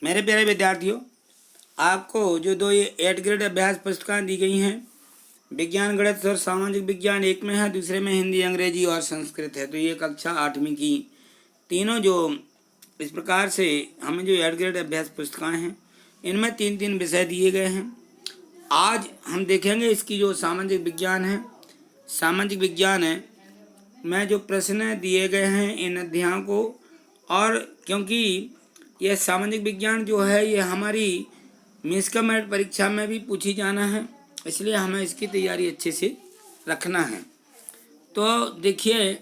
मेरे प्यारे विद्यार्थियों, आपको जो दो ये 8 ग्रेड अभ्यास पुस्तकें दी गई हैं, विज्ञान गणित और सामाजिक विज्ञान एक में है, दूसरे में हिंदी अंग्रेजी और संस्कृत है। तो ये कक्षा 8वीं की तीनों जो इस प्रकार से हमें जो 8 ग्रेड अभ्यास पुस्तकें हैं, इनमें 3-3 विषय दिए गए हैं। आज हम देखेंगे इसकी जो सामाजिक विज्ञान है, सामाजिक विज्ञान है में जो प्रश्न दिए गए हैं इन अध्यायों को, और क्योंकि यह सामाजिक विज्ञान जो है ये हमारी मिस का मेरिट परीक्षा में भी पूछी जाना है, इसलिए हमें इसकी तैयारी अच्छे से रखना है। तो देखिए,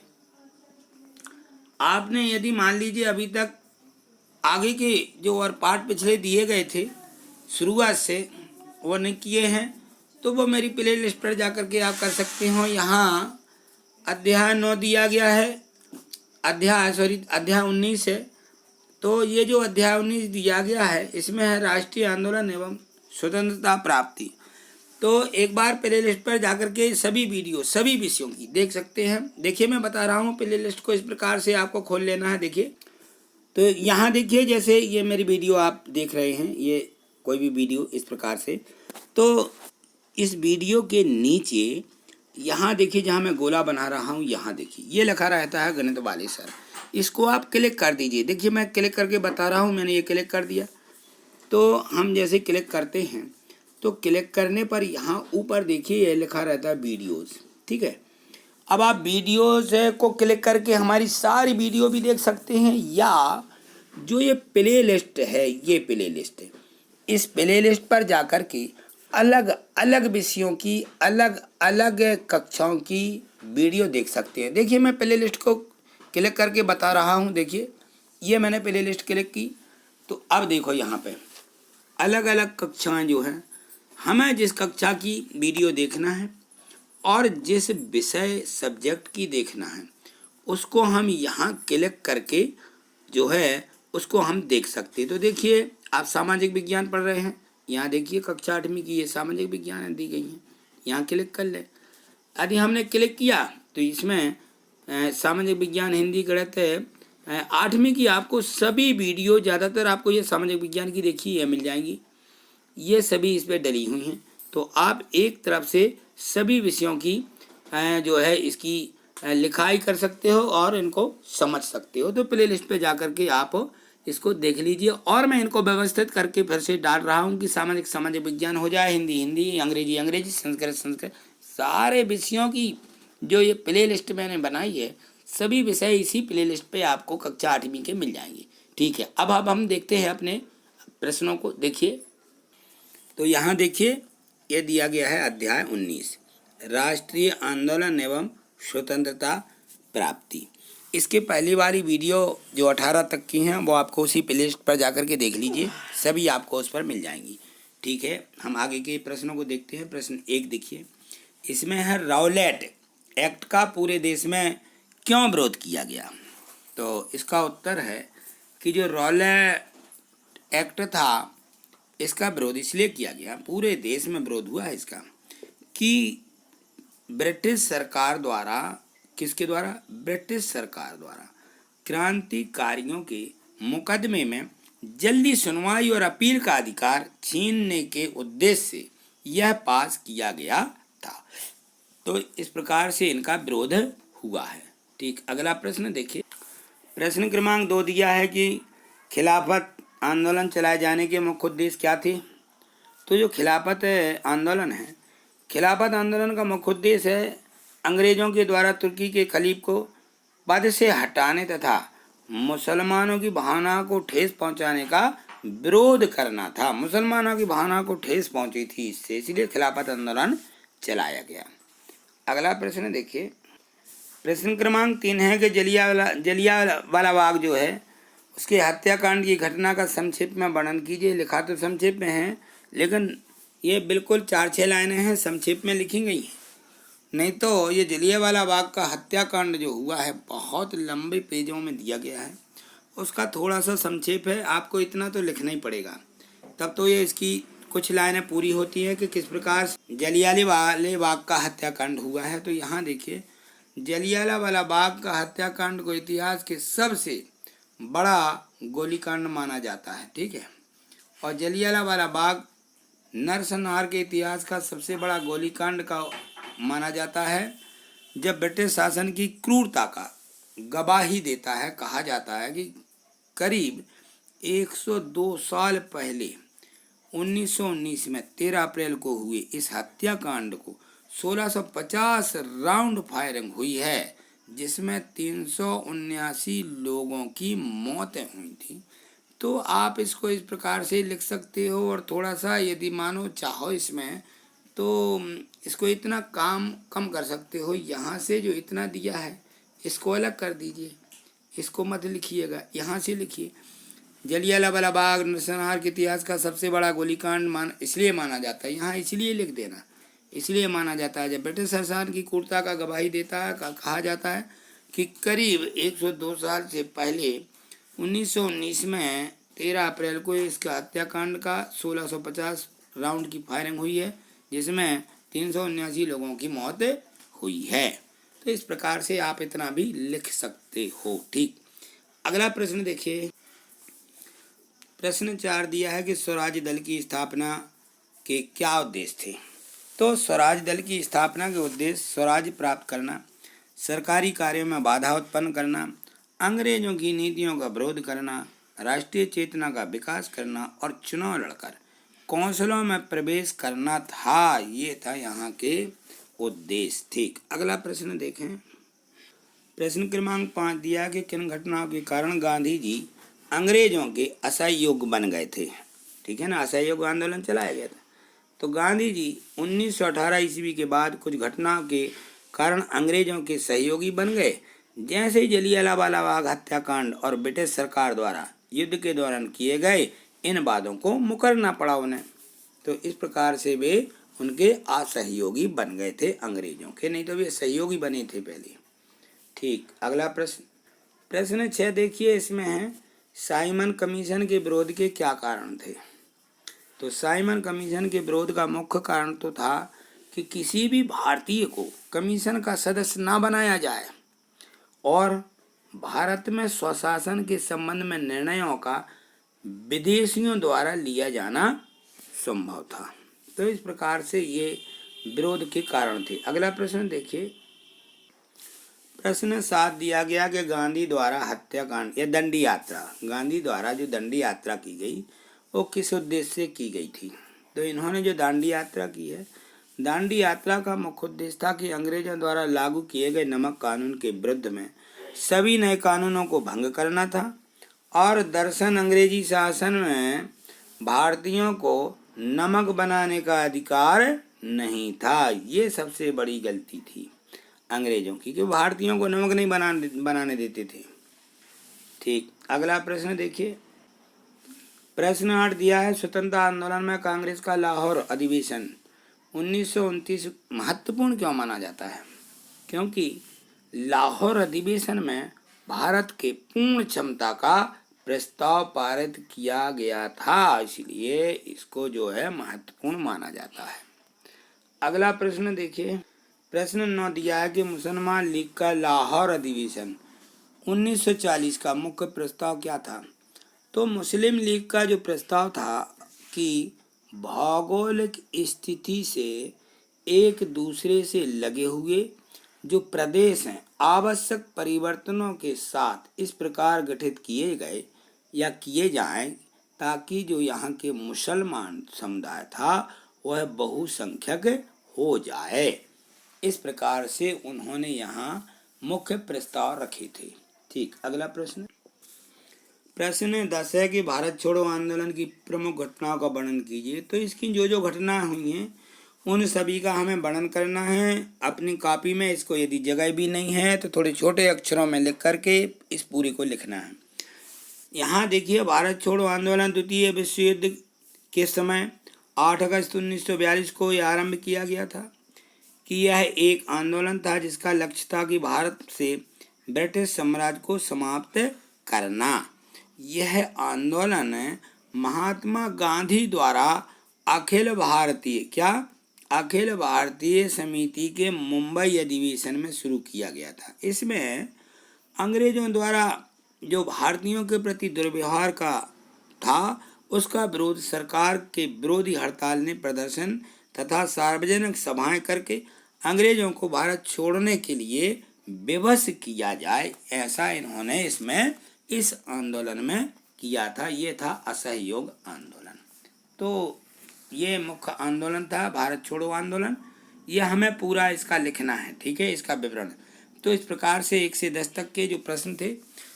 आपने यदि मान लीजिए अभी तक आगे के जो और पार्ट पिछले दिए गए थे शुरुआत से वो नहीं किए हैं, तो वो मेरी प्ले लिस्ट पर जा कर के आप कर सकते हो। यहाँ अध्याय 9 दिया गया है, अध्याय 19 है। तो ये जो अध्याय 19 दिया गया है इसमें है राष्ट्रीय आंदोलन एवं स्वतंत्रता प्राप्ति। तो एक बार प्ले लिस्ट पर जाकर के सभी वीडियो सभी विषयों की देख सकते हैं। देखिए, मैं बता रहा हूँ, प्ले लिस्ट को इस प्रकार से आपको खोल लेना है। देखिए, तो यहाँ देखिए, जैसे ये मेरी वीडियो आप देख रहे हैं, ये कोई भी वीडियो इस प्रकार से, तो इस वीडियो के नीचे यहाँ देखिए, जहाँ मैं गोला बना रहा हूँ, यहाँ देखिए ये लिखा रहता है गणित वाले सर। इसको आप क्लिक कर दीजिए। देखिए, मैं क्लिक करके बता रहा हूँ, मैंने ये क्लिक कर दिया। तो हम जैसे क्लिक करते हैं तो क्लिक करने पर यहाँ ऊपर देखिए ये लिखा रहता है वीडियोज़। ठीक है, अब आप वीडियोज़ को क्लिक करके हमारी सारी वीडियो भी देख सकते हैं, या जो ये प्ले लिस्ट है, ये प्ले लिस्ट है, इस प्ले लिस्ट पर जाकर के अलग अलग विषयों की अलग अलग कक्षाओं की वीडियो देख सकते हैं। देखिए, मैं प्ले लिस्ट को क्लिक करके बता रहा हूँ। देखिए, ये मैंने प्ले लिस्ट क्लिक की, तो अब देखो यहाँ पे अलग अलग कक्षाएं जो हैं, हमें जिस कक्षा की वीडियो देखना है और जिस विषय सब्जेक्ट की देखना है उसको हम यहाँ क्लिक करके जो है उसको हम देख सकते हैं। तो देखिए, आप सामाजिक विज्ञान पढ़ रहे हैं, यहाँ देखिए कक्षा 8वीं की ये सामाजिक विज्ञान दी गई हैं, यहाँ क्लिक कर ले। यदि हमने क्लिक किया तो इसमें सामाजिक विज्ञान हिंदी गणित 8वीं की आपको सभी वीडियो, ज़्यादातर आपको ये सामाजिक विज्ञान की देखी है मिल जाएंगी, ये सभी इस पर डली हुई हैं। तो आप एक तरफ से सभी विषयों की जो है इसकी लिखाई कर सकते हो और इनको समझ सकते हो। तो प्ले लिस्ट पर जा कर के आप इसको देख लीजिए, और मैं इनको व्यवस्थित करके फिर से डाल रहा हूँ कि सामाजिक विज्ञान हो जाए, हिंदी हिंदी, अंग्रेजी अंग्रेजी, संस्कृत संस्कृत, सारे विषयों की जो ये प्ले लिस्ट मैंने बनाई है, सभी विषय इसी प्ले लिस्ट पे आपको कक्षा 8वीं के मिल जाएंगे। ठीक है, अब हम देखते हैं अपने प्रश्नों को। देखिए, तो यहाँ देखिए ये दिया गया है अध्याय 19 राष्ट्रीय आंदोलन एवं स्वतंत्रता प्राप्ति। इसके पहली वाली वीडियो जो 18 तक की हैं वो आपको उसी प्ले लिस्ट पर जाकर के देख लीजिए, सभी आपको उस पर मिल जाएंगी। ठीक है, हम आगे के प्रश्नों को देखते हैं। प्रश्न 1 देखिए, इसमें है राउलेट एक्ट का पूरे देश में क्यों विरोध किया गया। तो इसका उत्तर है कि जो राउलेट एक्ट था इसका विरोध इसलिए किया गया, पूरे देश में विरोध हुआ है इसका, कि ब्रिटिश सरकार द्वारा, किसके द्वारा, ब्रिटिश सरकार द्वारा क्रांतिकारियों के मुकदमे में जल्दी सुनवाई और अपील का अधिकार छीनने के उद्देश्य से यह पास किया गया था। तो इस प्रकार से इनका विरोध हुआ है। ठीक, अगला प्रश्न देखिए, प्रश्न क्रमांक 2 दिया है कि खिलाफत आंदोलन चलाए जाने के मुख्य उद्देश्य क्या थे। तो जो खिलाफत आंदोलन है, खिलाफत आंदोलन का मुख्य उद्देश्य है अंग्रेजों के द्वारा तुर्की के खलीफ को पद से हटाने तथा मुसलमानों की भावना को ठेस पहुंचाने का विरोध करना था। मुसलमानों की भावना को ठेस पहुंची थी इससे, इसलिए खिलाफत आंदोलन चलाया गया। अगला प्रश्न देखिए, प्रश्न क्रमांक 3 है कि जलियांवाला बाग जो है उसके हत्याकांड की घटना का संक्षेप में वर्णन कीजिए। लिखा तो संक्षेप में है, लेकिन ये बिल्कुल 4-6 लाइनें हैं, संक्षेप में लिखी गई हैं। नहीं तो ये जलियांवाला बाग का हत्याकांड जो हुआ है बहुत लंबे पेजों में दिया गया है, उसका थोड़ा सा संक्षेप है, आपको इतना तो लिखना ही पड़ेगा, तब तो ये इसकी कुछ लाइनें पूरी होती हैं कि किस प्रकार जलियांवाला बाग का हत्याकांड हुआ है। तो यहाँ देखिए, जलियांवाला बाग का हत्याकांड को इतिहास के सबसे बड़ा गोलीकांड माना जाता है। ठीक है, और जलियांवाला बाग नरसंहार के इतिहास का सबसे बड़ा गोलीकांड का माना जाता है, जब ब्रिटिश शासन की क्रूरता का गवाही देता है। कहा जाता है कि करीब 102 साल पहले 1919 में 13 अप्रैल को हुए इस हत्याकांड को 1650 राउंड फायरिंग हुई है, जिसमें 379 लोगों की मौतें हुई थी। तो आप इसको इस प्रकार से लिख सकते हो, और थोड़ा सा यदि मानो चाहो इसमें तो इसको इतना कम कर सकते हो। यहाँ से जो इतना दिया है इसको अलग कर दीजिए, इसको मत लिखिएगा, यहाँ से लिखिए। जलियांवाला बाग नरसंहार के इतिहास का सबसे बड़ा गोलीकांड इसलिए माना जाता है, यहाँ इसलिए लिख देना, इसलिए माना जाता है जब ब्रिटिश शासन की क्रूरता का गवाही देता है। कहा जाता है कि करीब 102 साल से पहले 1919 में 13 अप्रैल को इसका हत्याकांड का 1650 राउंड की फायरिंग हुई है, जिसमें 379 लोगों की मौत हुई है। तो इस प्रकार से आप इतना भी लिख सकते हो। ठीक, अगला प्रश्न देखिए। प्रश्न 4 दिया है कि स्वराज दल की स्थापना के क्या उद्देश्य थे। तो स्वराज दल की स्थापना के उद्देश्य स्वराज प्राप्त करना, सरकारी कार्यों में बाधा उत्पन्न करना, अंग्रेजों की नीतियों का विरोध करना, राष्ट्रीय चेतना का विकास करना और चुनाव लड़कर कौंसलों में प्रवेश करना था। ये था यहाँ के उद्देश्य। ठीक, अगला प्रश्न देखें। प्रश्न क्रमांक 5 दिया कि किन घटनाओं के कारण गांधी जी अंग्रेजों के असहयोग बन गए थे। ठीक है ना, असहयोग आंदोलन चलाया गया था। तो गांधी जी 1918 ईस्वी के बाद कुछ घटनाओं के कारण अंग्रेजों के सहयोगी बन गए, जैसे जलियांवाला बाग हत्याकांड और ब्रिटिश सरकार द्वारा युद्ध के दौरान किए गए इन वादों को मुकरना पड़ा उन्हें। तो इस प्रकार से वे उनके असहयोगी बन गए थे अंग्रेजों के, नहीं तो वे सहयोगी बने थे पहले। ठीक, अगला प्रश्न। प्रश्न 6 देखिए, इसमें है साइमन कमीशन के विरोध के क्या कारण थे। तो साइमन कमीशन के विरोध का मुख्य कारण तो था कि किसी भी भारतीय को कमीशन का सदस्य ना बनाया जाए और भारत में स्वशासन के संबंध में निर्णयों का विदेशियों द्वारा लिया जाना संभव था। तो इस प्रकार से ये विरोध के कारण थे। अगला प्रश्न देखिए। प्रश्न 7 दिया गया कि गांधी द्वारा हत्याकांड या दंडी यात्रा, गांधी द्वारा जो दंडी यात्रा की गई वो किस उद्देश्य से की गई थी। तो इन्होंने जो दांडी यात्रा की है, दांडी यात्रा का मुख्य उद्देश्य था कि अंग्रेजों द्वारा लागू किए गए नमक कानून के विरुद्ध में सभी नए कानूनों को भंग करना था, और दरअसल अंग्रेजी शासन में भारतीयों को नमक बनाने का अधिकार नहीं था। ये सबसे बड़ी गलती थी अंग्रेजों की, कि भारतीयों को नमक नहीं बनाने देते थे। ठीक, अगला प्रश्न देखिए। प्रश्न 8 दिया है स्वतंत्रता आंदोलन में कांग्रेस का लाहौर अधिवेशन 1929 महत्वपूर्ण क्यों माना जाता है। क्योंकि लाहौर अधिवेशन में भारत के पूर्ण क्षमता का प्रस्ताव पारित किया गया था, इसलिए इसको जो है महत्वपूर्ण माना जाता है। अगला प्रश्न देखिए। प्रश्न 9 दिया है कि मुसलमान लीग का लाहौर अधिवेशन 1940 का मुख्य प्रस्ताव क्या था। तो मुस्लिम लीग का जो प्रस्ताव था कि भौगोलिक स्थिति से एक दूसरे से लगे हुए जो प्रदेश हैं आवश्यक परिवर्तनों के साथ इस प्रकार गठित किए गए या किए जाएं ताकि जो यहाँ के मुसलमान समुदाय था वह बहुसंख्यक हो जाए। इस प्रकार से उन्होंने यहाँ मुख्य प्रस्ताव रखे थे। ठीक, अगला प्रश्न। प्रश्न 10 है कि भारत छोड़ो आंदोलन की प्रमुख घटनाओं का वर्णन कीजिए। तो इसकी जो घटना हुई हैं उन सभी का हमें वर्णन करना है अपनी कॉपी में। इसको यदि जगह भी नहीं है तो थोड़े छोटे अक्षरों में लिख करके इस पूरी को लिखना है। यहाँ देखिए, भारत छोड़ो आंदोलन द्वितीय विश्व युद्ध के समय 8 अगस्त 1942 को यह आरंभ किया गया था कि यह एक आंदोलन था जिसका लक्ष्य था कि भारत से ब्रिटिश साम्राज्य को समाप्त करना। यह आंदोलन महात्मा गांधी द्वारा अखिल भारतीय समिति के मुंबई अधिवेशन में शुरू किया गया था। इसमें अंग्रेजों द्वारा जो भारतीयों के प्रति दुर्व्यवहार का था उसका विरोध सरकार के विरोधी हड़ताल ने प्रदर्शन तथा सार्वजनिक सभाएं करके अंग्रेजों को भारत छोड़ने के लिए विवश किया जाए, ऐसा इन्होंने इस आंदोलन में किया था। ये था असहयोग आंदोलन। तो ये मुख्य आंदोलन था भारत छोड़ो आंदोलन। ये हमें पूरा इसका लिखना है, ठीक है, इसका विवरण। तो इस प्रकार से 1 से 10 तक के जो प्रश्न थे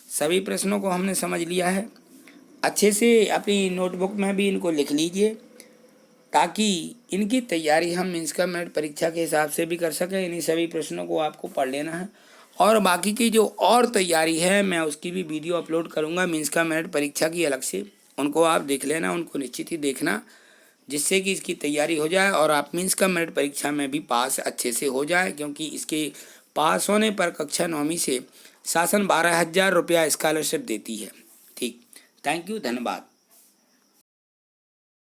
सभी प्रश्नों को हमने समझ लिया है। अच्छे से अपनी नोटबुक में भी इनको लिख लीजिए ताकि इनकी तैयारी हम मीन्स का मेरिट परीक्षा के हिसाब से भी कर सकें। इन्हीं सभी प्रश्नों को आपको पढ़ लेना है और बाकी की जो और तैयारी है मैं उसकी भी वीडियो अपलोड करूंगा मीन्स का मेरिट परीक्षा की अलग से, उनको आप देख लेना, उनको निश्चित ही देखना, जिससे कि इसकी तैयारी हो जाए और आप मीन्स का मेरिट परीक्षा में भी पास अच्छे से हो जाए। क्योंकि इसके पास होने पर कक्षा 9वीं से शासन 12,000 रुपया स्कॉलरशिप देती है। ठीक, थैंक यू, धन्यवाद।